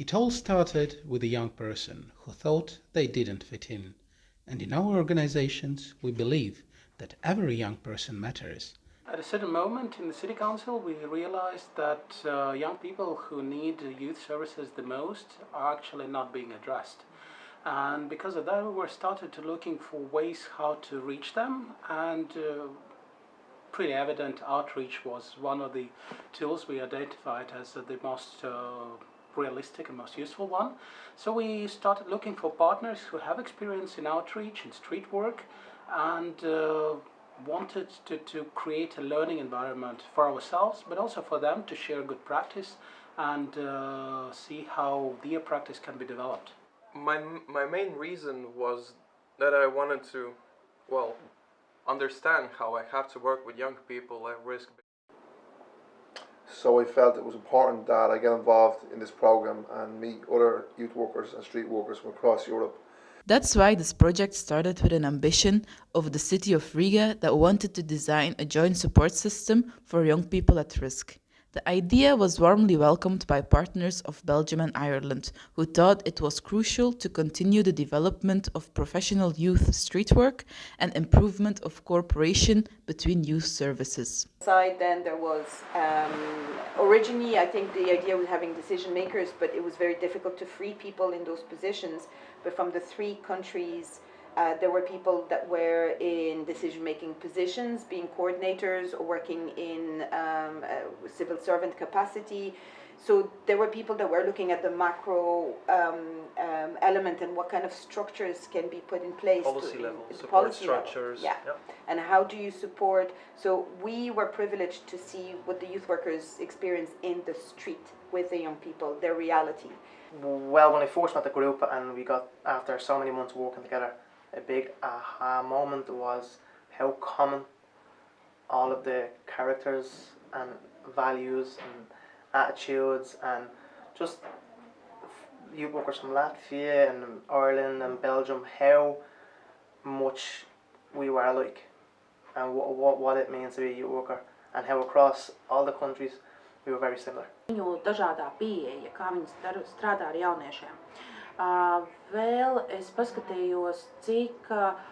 It all started with a young person who thought they didn't fit in. And in our organizations, we believe that every young person matters. At a certain moment in the City Council, we realized that young people who need youth services the most are actually not being addressed. And because of that, we started to looking for ways how to reach them, and pretty evident outreach was one of the tools we identified as the most realistic and most useful one. So we started looking for partners who have experience in outreach and street work, and wanted to create a learning environment for ourselves, but also for them to share good practice and see how their practice can be developed. My main reason was that I wanted to, understand how I have to work with young people at risk. So I felt it was important that I get involved in this program and meet other youth workers and street workers from across Europe. That's why this project started with an ambition of the city of Riga that wanted to design a joint support system for young people at risk. The idea was warmly welcomed by partners of Belgium and Ireland, who thought it was crucial to continue the development of professional youth street work and improvement of cooperation between youth services. Then there was, originally I think the idea was having decision makers, but it was very difficult to free people in those positions. But from the 3 countries, there were people that were in decision-making positions, being coordinators or working in civil servant capacity. So there were people that were looking at the macro element and what kind of structures can be put in place. Policy level, support structures. Yeah. Yep. And how do you support? So we were privileged to see what the youth workers experience in the street with the young people, their reality. Well, when I first met the group and we got, after so many months working together, a big aha moment was how common all of the characters and values and attitudes and just youth workers from Latvia and Ireland and Belgium, how much we were alike and what it means to be a youth worker, and how across all the countries we were very similar. Viņu dažādā pieeja, kā viņi strādā ar jauniešiem. Vēl es paskatījos, cik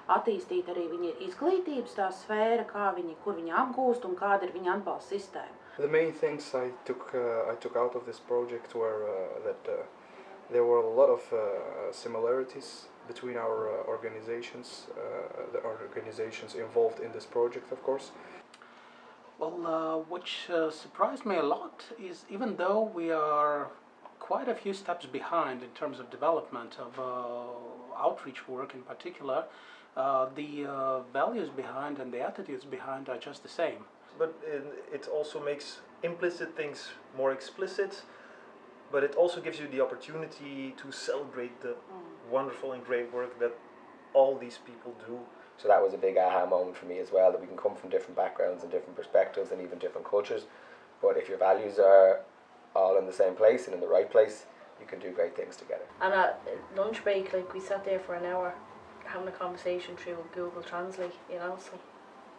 attīstīta arī viņa izglītības tā sfēra, kur viņi apgūst un kāda ir viņa atbalsta sistēma. The main things I took out of this project were that there were a lot of similarities between our organizations, the organizations involved in this project, of course. Well, which surprised me a lot is, even though we are quite a few steps behind in terms of development of outreach work in particular, the values behind and the attitudes behind are just the same. But it also makes implicit things more explicit, but it also gives you the opportunity to celebrate the wonderful and great work that all these people do. So that was a big aha moment for me as well, that we can come from different backgrounds and different perspectives and even different cultures, but if your values are all in the same place and in the right place, you can do great things together. And at lunch break, we sat there for an hour having a conversation through Google Translate, so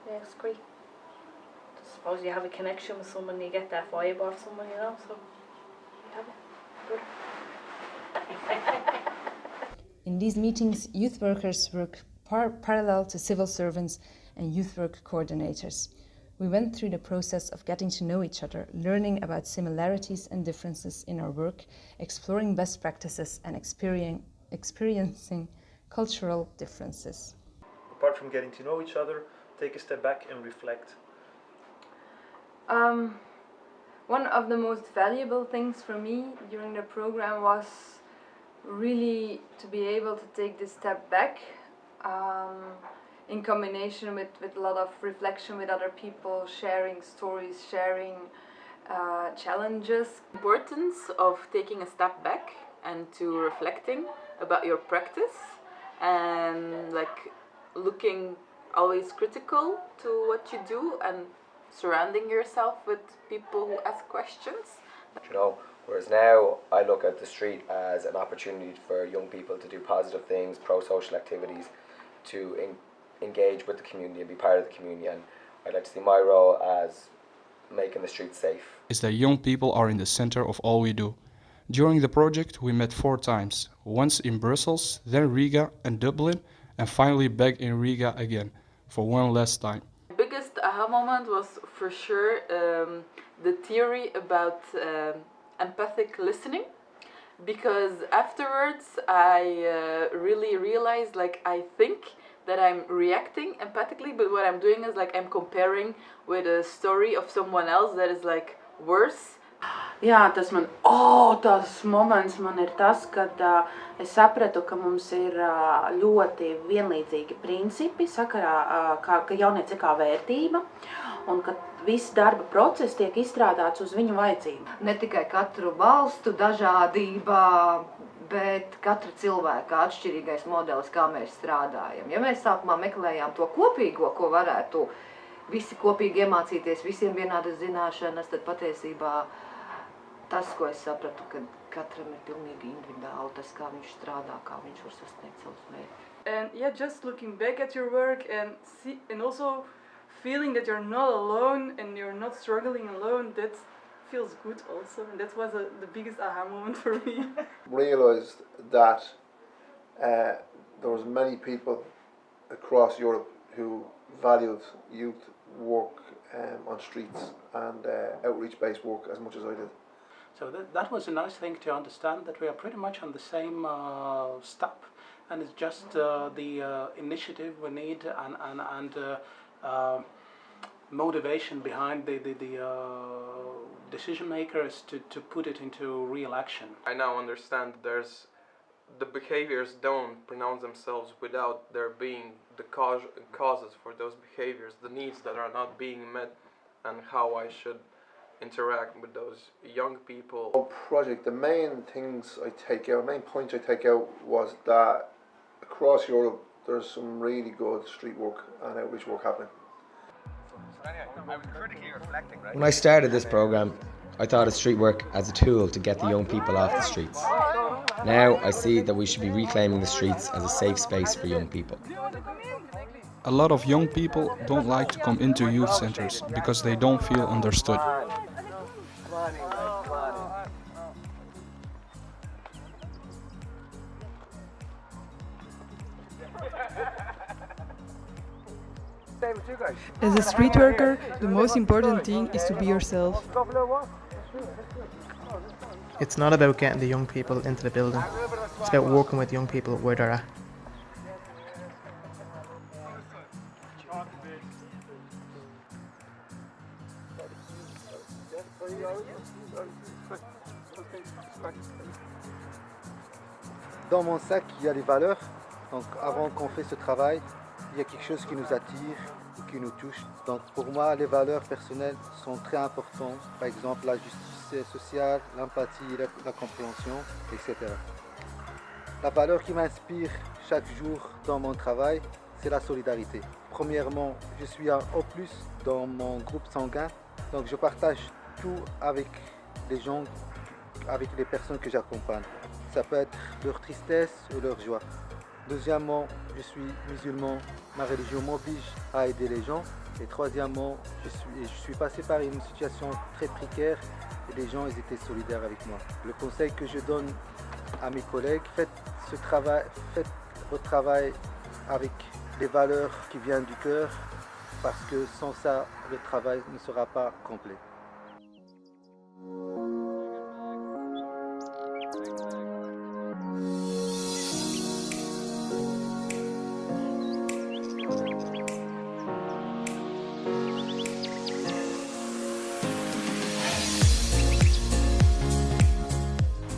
yeah, it's great. I suppose you have a connection with someone, you get that vibe off someone, so you have it. Good. In these meetings, youth workers work parallel to civil servants and youth work coordinators. We went through the process of getting to know each other, learning about similarities and differences in our work, exploring best practices and experiencing cultural differences. Apart from getting to know each other, take a step back and reflect. One of the most valuable things for me during the program was really to be able to take this step back in combination with a lot of reflection with other people, sharing stories, sharing challenges. Importance of taking a step back and to reflecting about your practice and looking always critical to what you do and surrounding yourself with people who ask questions. Whereas now I look at the street as an opportunity for young people to do positive things, pro-social activities, to engage with the community and be part of the community, and I'd like to see my role as making the streets safe. Is that young people are in the center of all we do. During the project, we met 4 times, once in Brussels, then Riga and Dublin, and finally back in Riga again, for one last time. The biggest aha moment was for sure the theory about empathic listening, because afterwards I really realized, like, I think that I'm reacting empathically, but what I'm doing is like I'm comparing with a story of someone else that is like worse. Jā, tas moments man ir tas, kad es sapratu, ka mums ir ļoti vienlīdzīgi principi sakarā, ka jaunieci ir kā vērtība, un ka viss darba process tiek izstrādāts uz viņu vajadzību. Ne tikai katru valstu dažādībā, bet katra cilvēka atšķirīgais modelis, kā mēs strādājam. Ja mēs sākumā meklējām to kopīgo, ko varētu visi kopīgi iemācīties, visiem vienādas zināšanas, tad patiesībā tas, ko es sapratu, ka katram ir pilnīgi individuāli tas, kā viņš strādā, kā viņš var sasniegt savus mērķus. And yeah, just looking back at your work and also feeling that you're not alone and you're not struggling alone, that feels good also, and that was the biggest aha moment for me. Realised that there was many people across Europe who valued youth work on streets and outreach-based work as much as I did. So that was a nice thing to understand, that we are pretty much on the same step, and it's just the initiative we need and motivation behind the decision makers to put it into real action. I now understand the behaviors don't pronounce themselves without there being the causes for those behaviors, the needs that are not being met, and how I should interact with those young people. The project, the main points I take out was that across Europe there's some really good street work and outreach work happening. When I started this programme, I thought of street work as a tool to get the young people off the streets. Now I see that we should be reclaiming the streets as a safe space for young people. A lot of young people don't like to come into youth centers because they don't feel understood. As a street worker, the most important thing is to be yourself. It's not about getting the young people into the building. It's about working with young people where they're at. Dans mon sac, il y a les valeurs. Donc avant qu'on fait ce travail, il y a quelque chose qui nous attire ou qui nous touche. Donc pour moi, les valeurs personnelles sont très importantes. Par exemple, la justice sociale, l'empathie, la compréhension, etc. La valeur qui m'inspire chaque jour dans mon travail, c'est la solidarité. Premièrement, je suis un O+, dans mon groupe sanguin. Donc je partage tout avec les gens, avec les personnes que j'accompagne. Ça peut être leur tristesse ou leur joie. Deuxièmement, je suis musulman, ma religion m'oblige à aider les gens. Et troisièmement, je suis passé par une situation très précaire et les gens ils étaient solidaires avec moi. Le conseil que je donne à mes collègues, faites votre travail avec les valeurs qui viennent du cœur, parce que sans ça, le travail ne sera pas complet.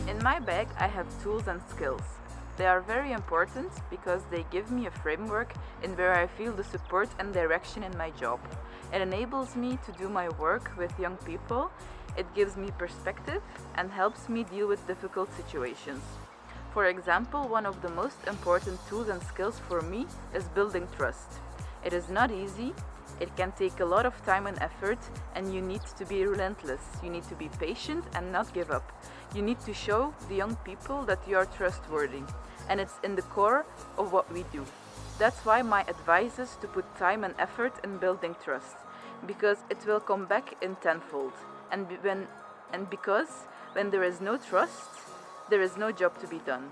In my bag, I have tools and skills. They are very important because they give me a framework in where I feel the support and direction in my job. It enables me to do my work with young people. It gives me perspective and helps me deal with difficult situations. For example, one of the most important tools and skills for me is building trust. It is not easy. It can take a lot of time and effort, and you need to be relentless. You need to be patient and not give up. You need to show the young people that you are trustworthy, and it's in the core of what we do. That's why my advice is to put time and effort in building trust, because it will come back in tenfold. And because When there is no trust, there is no job to be done.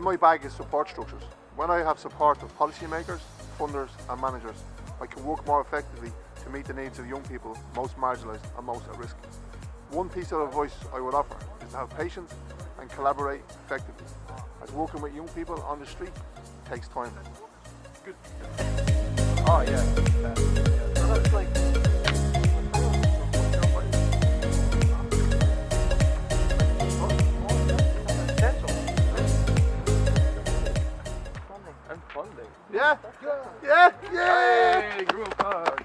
My bag is support structures. When I have support of policymakers, funders and managers, I can work more effectively to meet the needs of young people most marginalised and most at risk. One piece of advice I would offer is to have patience and collaborate effectively, as working with young people on the street takes time. Good. Oh yeah. So that's like funding. Yeah, yeah, yeah! Hey, group hug.